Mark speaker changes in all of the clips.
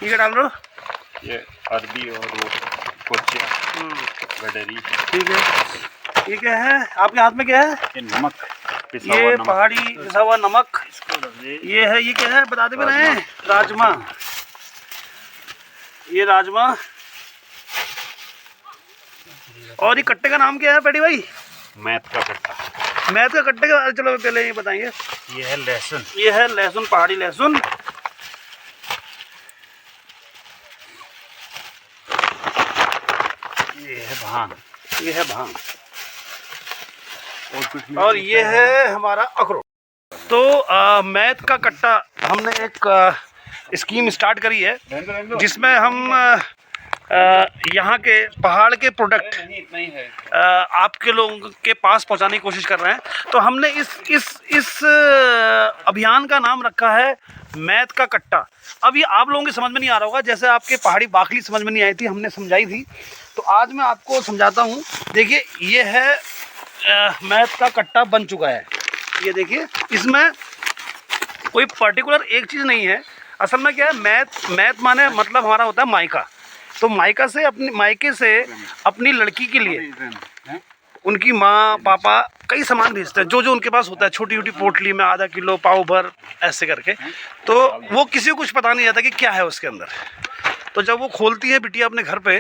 Speaker 1: ठीक है, डाल दो।
Speaker 2: ये अरबी और वो कोचिया गडरी।
Speaker 1: ठीक है, ये क्या है आपके हाथ में, क्या है?
Speaker 2: ये नमक,
Speaker 1: ये पहाड़ी पिसा हुआ नमक। ये है, ये क्या है बताते भी रहे हैं, राजमा। ये राजमा। और ये कट्टे का नाम क्या है पेडी भाई?
Speaker 2: मैथ का कट्टा।
Speaker 1: मैथ का कट्टे का, चलो पहले ये बताएंगे।
Speaker 2: ये है लहसुन।
Speaker 1: ये है लहसुन, पहाड़ी लहसुन।
Speaker 2: ये है भांग।
Speaker 1: ये है भांग।
Speaker 2: और
Speaker 1: ये है हमारा अखरोट। तो मैथ का कट्टा हमने एक स्कीम स्टार्ट करी है जिसमें हम यहाँ के पहाड़ के प्रोडक्ट आपके लोगों के पास पहुँचाने की कोशिश कर रहे हैं। तो हमने इस अभियान का नाम रखा है मैथ का कट्टा। अब ये आप लोगों के समझ में नहीं आ रहा होगा, जैसे आपके पहाड़ी बाखली समझ में नहीं आई थी, हमने समझाई थी, तो आज मैं आपको समझाता हूँ। देखिए, ये है मैथ का कट्टा बन चुका है। ये देखिए, इसमें कोई पर्टिकुलर एक चीज़ नहीं है। असल में क्या है, मैथ माने मतलब हमारा होता है मायका। तो मायका से मायके से अपनी लड़की के लिए उनकी माँ पापा कई सामान भेजते हैं, जो जो उनके पास होता है, छोटी छोटी पोटली में आधा किलो पाव भर ऐसे करके। तो वो किसी को कुछ पता नहीं रहता कि क्या है उसके अंदर। तो जब वो खोलती है बिटिया अपने घर पे,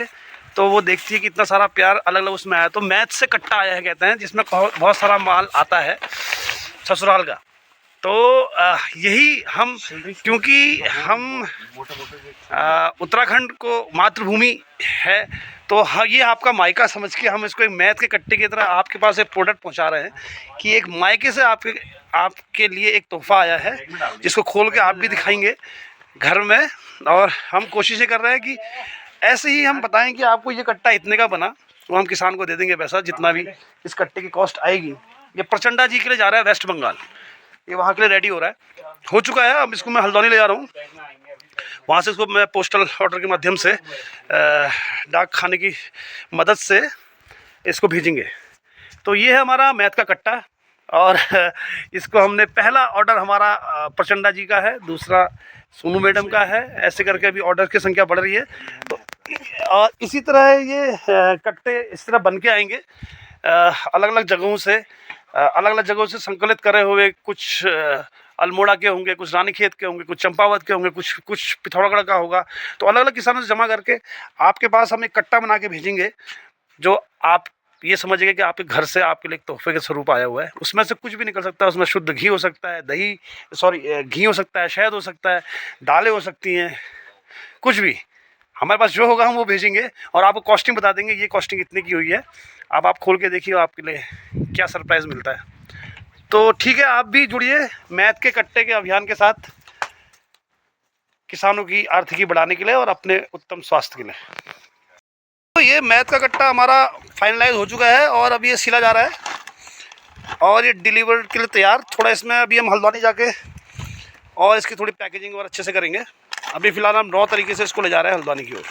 Speaker 1: तो वो देखती है कि इतना सारा प्यार अलग अलग उसमें आया। तो मैथ से कट्टा आया है कहते हैं, जिसमें बहुत सारा माल आता है ससुराल का। तो यही हम, क्योंकि हम उत्तराखंड को मातृभूमि है, तो हाँ, ये आपका मायका समझ के हम इसको एक मैथ के कट्टे की तरह आपके पास एक प्रोडक्ट पहुंचा रहे हैं कि एक मायके से आपके लिए एक तोहफा आया है, जिसको खोल के आप भी दिखाएंगे घर में। और हम कोशिशें कर रहे हैं कि ऐसे ही हम बताएं कि आपको ये कट्टा इतने का बना, तो हम किसान को दे देंगे पैसा, जितना भी इस कट्टे की कॉस्ट आएगी। ये प्रचंडा जी के लिए जा रहा है, वेस्ट बंगाल। ये वहाँ के लिए रेडी हो रहा है, हो चुका है। अब इसको मैं हल्द्वानी ले जा रहा हूँ, वहाँ से इसको मैं पोस्टल ऑर्डर के माध्यम से डाक खाने की मदद से इसको भेजेंगे। तो ये है हमारा मैथ का कट्टा। और इसको हमने, पहला ऑर्डर हमारा प्रचंडा जी का है, दूसरा सोनू मैडम का है, ऐसे करके अभी ऑर्डर की संख्या बढ़ रही है। तो और इसी तरह ये कट्टे इस तरह बन के आएंगे अलग अलग जगहों से, संकलित करे हुए। कुछ अल्मोड़ा के होंगे, कुछ रानीखेत के होंगे, कुछ चंपावत के होंगे, कुछ पिथौरागढ़ का होगा। तो अलग अलग किसानों से जमा करके आपके पास हम एक कट्टा बना के भेजेंगे, जो आप ये समझिए कि आपके घर से आपके लिए एक तोहफे के स्वरूप आया हुआ है। उसमें से कुछ भी निकल सकता है। उसमें शुद्ध घी हो सकता है, घी हो सकता है, शहद हो सकता है, दालें हो सकती हैं, कुछ भी हमारे पास जो होगा हम वो भेजेंगे। और आपको कॉस्टिंग बता देंगे, ये कॉस्टिंग इतने की हुई है। अब आप खोल के देखिए आपके लिए क्या सरप्राइज़ मिलता है। तो ठीक है, आप भी जुड़िए मैथ के कट्टे के अभियान के साथ, किसानों की आर्थिकी बढ़ाने के लिए और अपने उत्तम स्वास्थ्य के लिए। तो ये मैथ का कट्टा हमारा फाइनलाइज हो चुका है और अब ये सिला जा रहा है और ये डिलीवर के लिए तैयार। थोड़ा इसमें अभी हम हल्द्वानी जाके और इसकी थोड़ी पैकेजिंग और अच्छे से करेंगे। अभी फ़िलहाल हम 9 तरीके से इसको ले जा रहे हैं हल्द्वानी की ओर।